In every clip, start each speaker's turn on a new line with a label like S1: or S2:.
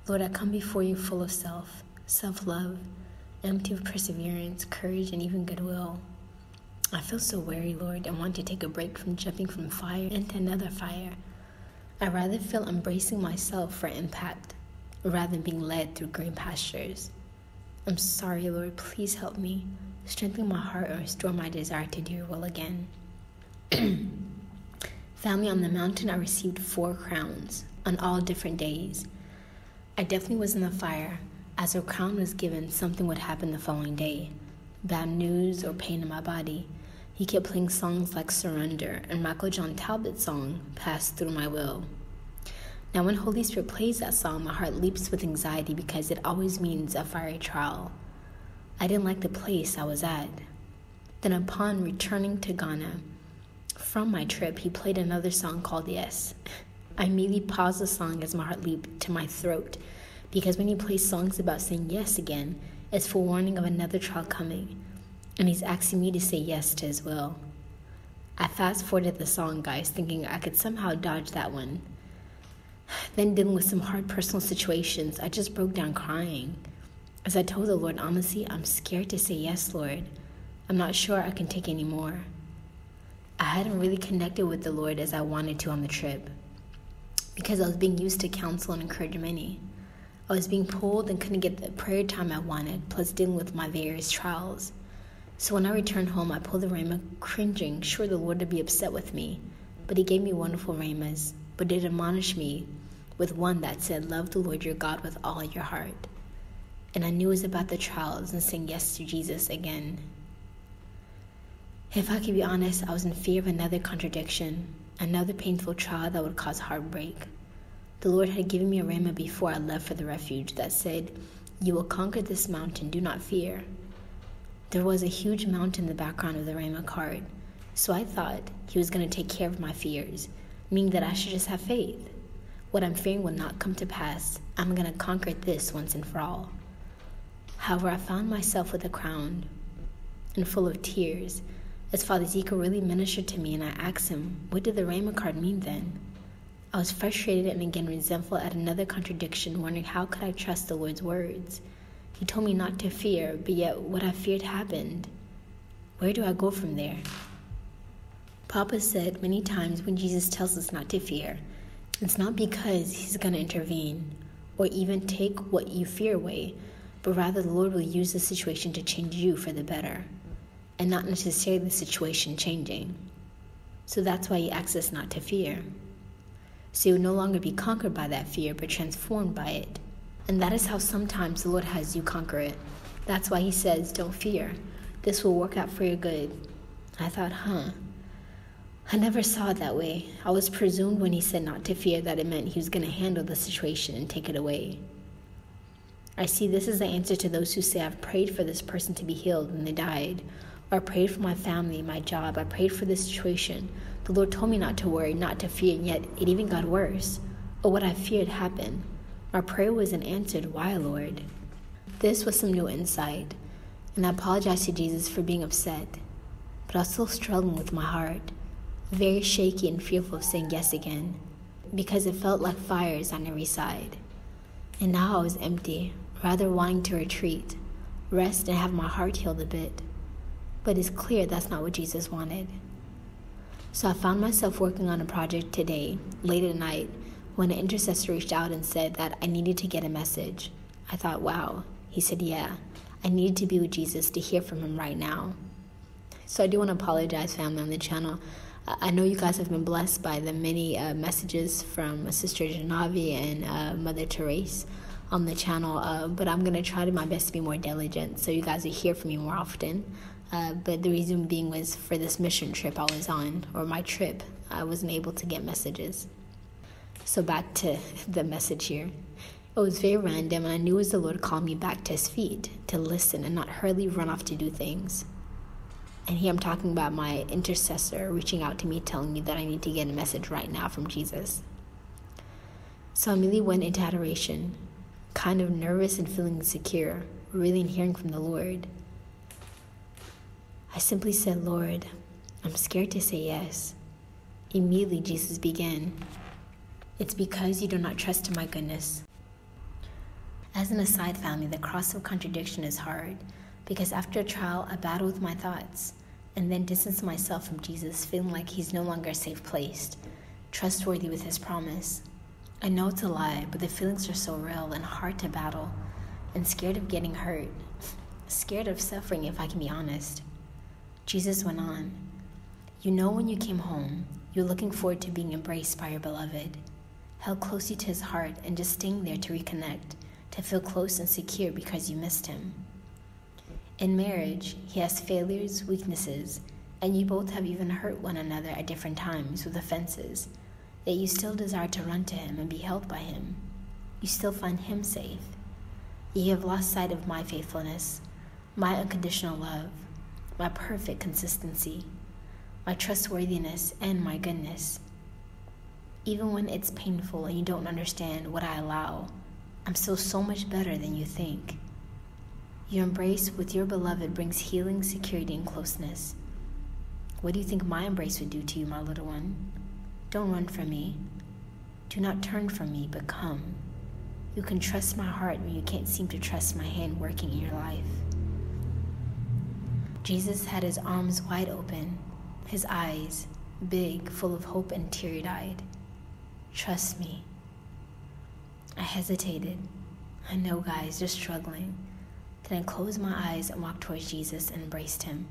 S1: Lord, I come before you full of self-love, empty of perseverance, courage, and even goodwill. I feel so weary, Lord, and want to take a break from jumping from fire into another fire. I'd rather feel embracing myself for impact, rather than being led through green pastures. I'm sorry, Lord, please help me. Strengthen my heart and restore my desire to do your will again. Family, on the mountain, I received 4 crowns on all different days. I definitely was in the fire. As a crown was given, something would happen the following day. Bad news or pain in my body. He kept playing songs like Surrender and Michael John Talbot's song, Pass Through My Will. Now, when Holy Spirit plays that song, my heart leaps with anxiety because it always means a fiery trial. I didn't like the place I was at. Then upon returning to Ghana from my trip, he played another song called Yes. I immediately paused the song as my heart leaped to my throat, because when he plays songs about saying yes again, it's forewarning of another trial coming, and he's asking me to say yes to his will. I fast-forwarded the song, guys, thinking I could somehow dodge that one. Then, dealing with some hard personal situations, I just broke down crying. As I told the Lord, honestly, I'm scared to say yes, Lord. I'm not sure I can take any more. I hadn't really connected with the Lord as I wanted to on the trip, because I was being used to counsel and encourage many. I was being pulled and couldn't get the prayer time I wanted, plus dealing with my various trials. So when I returned home, I pulled the rhema, cringing, sure the Lord would be upset with me. But he gave me wonderful rhemas, but did admonish me with one that said, love the Lord your God with all your heart. And I knew it was about the trials and saying yes to Jesus again. If I could be honest, I was in fear of another contradiction, another painful trial that would cause heartbreak. The Lord had given me a rhema before I left for the refuge that said, you will conquer this mountain, do not fear. There was a huge mountain in the background of the rhema card, so I thought he was going to take care of my fears, meaning that I should just have faith. What I'm fearing will not come to pass. I'm going to conquer this once and for all. However, I found myself with a crown and full of tears, as Father Ezekiel really ministered to me, and I asked him, what did the rhema card mean then? I was frustrated and again resentful at another contradiction, wondering how could I trust the Lord's words. He told me not to fear, but yet what I feared happened. Where do I go from there? Papa said many times when Jesus tells us not to fear, it's not because he's going to intervene or even take what you fear away, but rather the Lord will use the situation to change you for the better, and not necessarily the situation changing. So that's why he asks us not to fear. So you will no longer be conquered by that fear, but transformed by it. And that is how sometimes the Lord has you conquer it. That's why he says, don't fear. This will work out for your good. I thought, I never saw it that way. I was presumed when he said not to fear that it meant he was going to handle the situation and take it away. I see this as the answer to those who say, I've prayed for this person to be healed and they died. Or I prayed for my family, my job. I prayed for this situation. The Lord told me not to worry, not to fear, and yet it even got worse. Or what I feared happened. My prayer wasn't answered. Why, Lord? This was some new insight, and I apologize to Jesus for being upset. But I was still struggling with my heart, very shaky and fearful of saying yes again, because it felt like fires on every side. And now I was empty, rather wanting to retreat, rest, and have my heart healed a bit. But it's clear that's not what Jesus wanted. So I found myself working on a project today, late at night, when an intercessor reached out and said that I needed to get a message. I thought, wow. He said, yeah, I needed to be with Jesus to hear from him right now. So I do want to apologize, family, on the channel. I know you guys have been blessed by the many messages from Sister Janavi and Mother Therese on the channel, but I'm going to try my best to be more diligent so you guys will hear from me more often. But the reason being was for this mission trip I was on, or my trip, I wasn't able to get messages. So back to the message here. It was very random, and I knew it was the Lord calling me back to his feet, to listen and not hurriedly run off to do things. And here I'm talking about my intercessor reaching out to me, telling me that I need to get a message right now from Jesus. So I immediately went into adoration, kind of nervous and feeling insecure, really hearing from the Lord. I simply said, Lord, I'm scared to say yes. Immediately Jesus began. It's because you do not trust in my goodness. As an aside, family, the cross of contradiction is hard because after a trial, I battle with my thoughts and then distance myself from Jesus, feeling like he's no longer safe placed, trustworthy with his promise. I know it's a lie, but the feelings are so real and hard to battle, and scared of getting hurt, scared of suffering if I can be honest. Jesus went on, "You know when you came home, you're looking forward to being embraced by your beloved, held closely to his heart and just staying there to reconnect, to feel close and secure because you missed him. In marriage, he has failures, weaknesses, and you both have even hurt one another at different times with offenses, yet you still desire to run to him and be held by him. You still find him safe. You have lost sight of my faithfulness, my unconditional love, my perfect consistency, my trustworthiness, and my goodness. Even when it's painful and you don't understand what I allow, I'm still so much better than you think. Your embrace with your beloved brings healing, security, and closeness. What do you think my embrace would do to you, my little one? Don't run from me. Do not turn from me, but come. You can trust my heart when you can't seem to trust my hand working in your life." Jesus had his arms wide open, his eyes big, full of hope and teary-eyed. "Trust me." I hesitated. I know, guys, just struggling. Then I closed my eyes and walked towards Jesus and embraced him.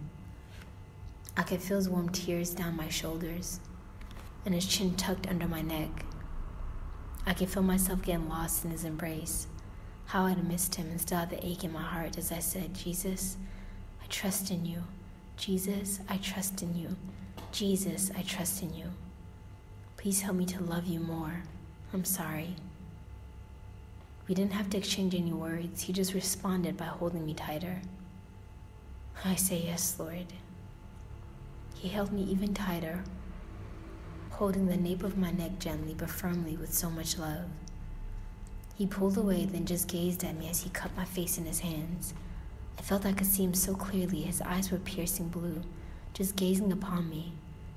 S1: I could feel his warm tears down my shoulders and his chin tucked under my neck. I could feel myself getting lost in his embrace. How I'd missed him and still had the ache in my heart as I said, "Jesus, I trust in you. Jesus, I trust in you. Jesus, I trust in you. Please help me to love you more. I'm sorry." We didn't have to exchange any words. He just responded by holding me tighter. I say, "Yes, Lord." He held me even tighter, holding the nape of my neck gently but firmly with so much love. He pulled away, then just gazed at me as he cupped my face in his hands. I felt I could see him so clearly. His eyes were piercing blue, just gazing upon me.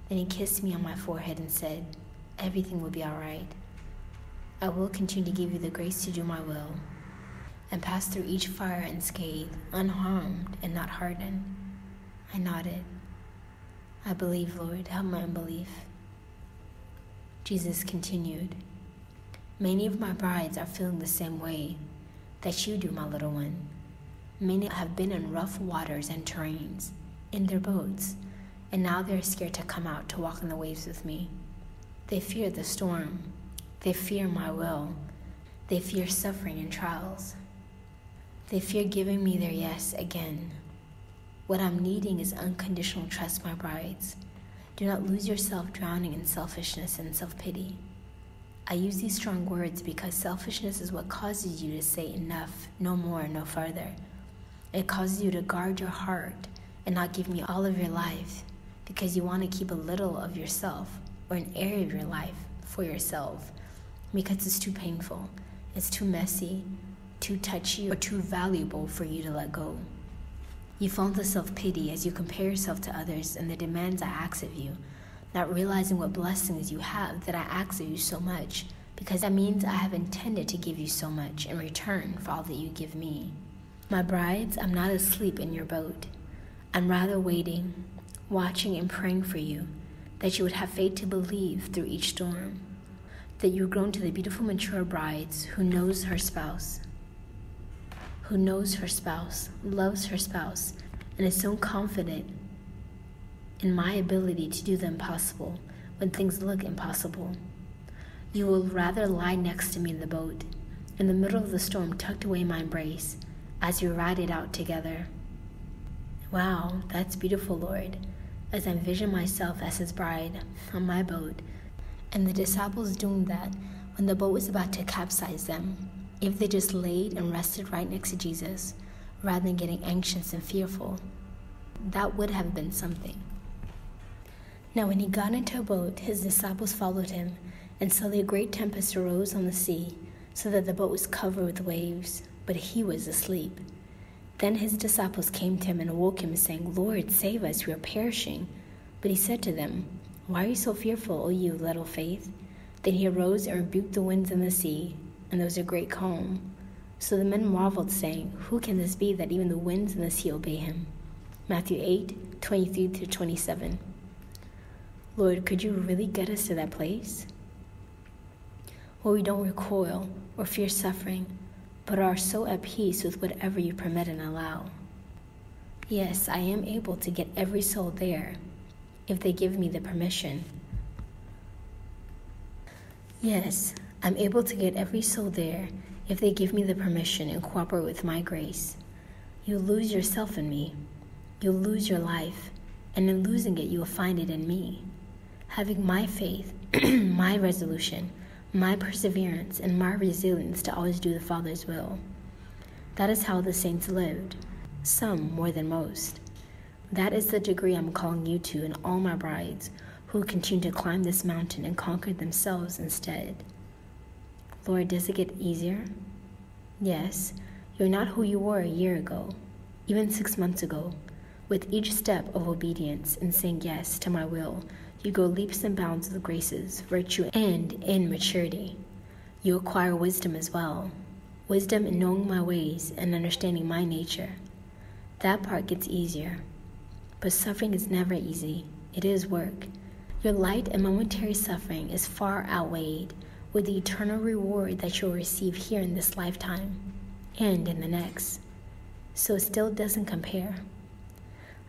S1: Then he kissed me on my forehead and said, "Everything will be all right. I will continue to give you the grace to do my will and pass through each fire unscathed, unharmed, and not hardened." I nodded. "I believe, Lord. Help my unbelief." Jesus continued, "Many of my brides are feeling the same way that you do, my little one. Many have been in rough waters and terrains, in their boats, and now they're scared to come out to walk on the waves with me. They fear the storm. They fear my will. They fear suffering and trials. They fear giving me their yes again. What I'm needing is unconditional trust, my brides. Do not lose yourself drowning in selfishness and self-pity. I use these strong words because selfishness is what causes you to say enough, no more, no further. It causes you to guard your heart and not give me all of your life because you want to keep a little of yourself or an area of your life for yourself because it's too painful, it's too messy, too touchy, or too valuable for you to let go. You fall into self-pity as you compare yourself to others and the demands I ask of you, not realizing what blessings you have that I ask of you so much, because that means I have intended to give you so much in return for all that you give me. My brides, I'm not asleep in your boat. I'm rather waiting, watching and praying for you, that you would have faith to believe through each storm, that you grow into the beautiful mature brides who knows her spouse, loves her spouse, and is so confident in my ability to do the impossible when things look impossible. You will rather lie next to me in the boat, in the middle of the storm, tucked away in my embrace, as we ride it out together. Wow, that's beautiful, Lord, as I envision myself as his bride on my boat, and the disciples doing that when the boat was about to capsize them, if they just laid and rested right next to Jesus, rather than getting anxious and fearful. That would have been something. Now when he got into a boat, his disciples followed him, and suddenly a great tempest arose on the sea, so that the boat was covered with waves, but he was asleep. Then his disciples came to him and awoke him, saying, "Lord, save us, we are perishing." But he said to them, "Why are you so fearful, O you of little faith?" Then he arose and rebuked the winds and the sea, and there was a great calm. So the men marveled, saying, Who can this be that even the winds and the sea obey him? Matthew 8:23-27. Lord, could you really get us to that place? Where we don't recoil or fear suffering, but are so at peace with whatever you permit and allow. Yes, I am able to get every soul there if they give me the permission. Yes, I'm able to get every soul there if they give me the permission and cooperate with my grace. You'll lose yourself in me. You'll lose your life, and in losing it, you will find it in me. Having my faith, my resolution, my perseverance, and my resilience to always do the Father's will. That is how the saints lived, some more than most. That is the degree I'm calling you to and all my brides who continue to climb this mountain and conquer themselves instead. Lord, does it get easier? Yes, you're not who you were a year ago, even 6 months ago. With each step of obedience and saying yes to my will, you go leaps and bounds with graces, virtue, and in maturity. You acquire wisdom as well. Wisdom in knowing my ways and understanding my nature. That part gets easier. But suffering is never easy. It is work. Your light and momentary suffering is far outweighed with the eternal reward that you'll receive here in this lifetime and in the next. So it still doesn't compare.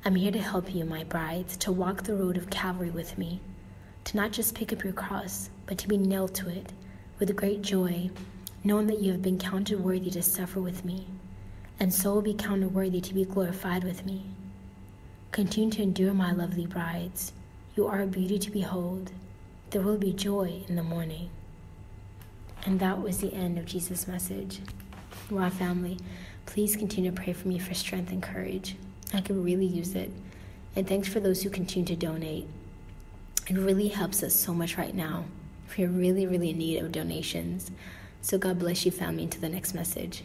S1: I'm here to help you, my brides, to walk the road of Calvary with me, to not just pick up your cross, but to be nailed to it with great joy, knowing that you have been counted worthy to suffer with me, and so will be counted worthy to be glorified with me. Continue to endure, my lovely brides. You are a beauty to behold. There will be joy in the morning. And that was the end of Jesus' message. Wow, family, please continue to pray for me for strength and courage. I could really use it. And thanks for those who continue to donate. It really helps us so much right now. We're really, really in need of donations. So God bless you, family, until the next message.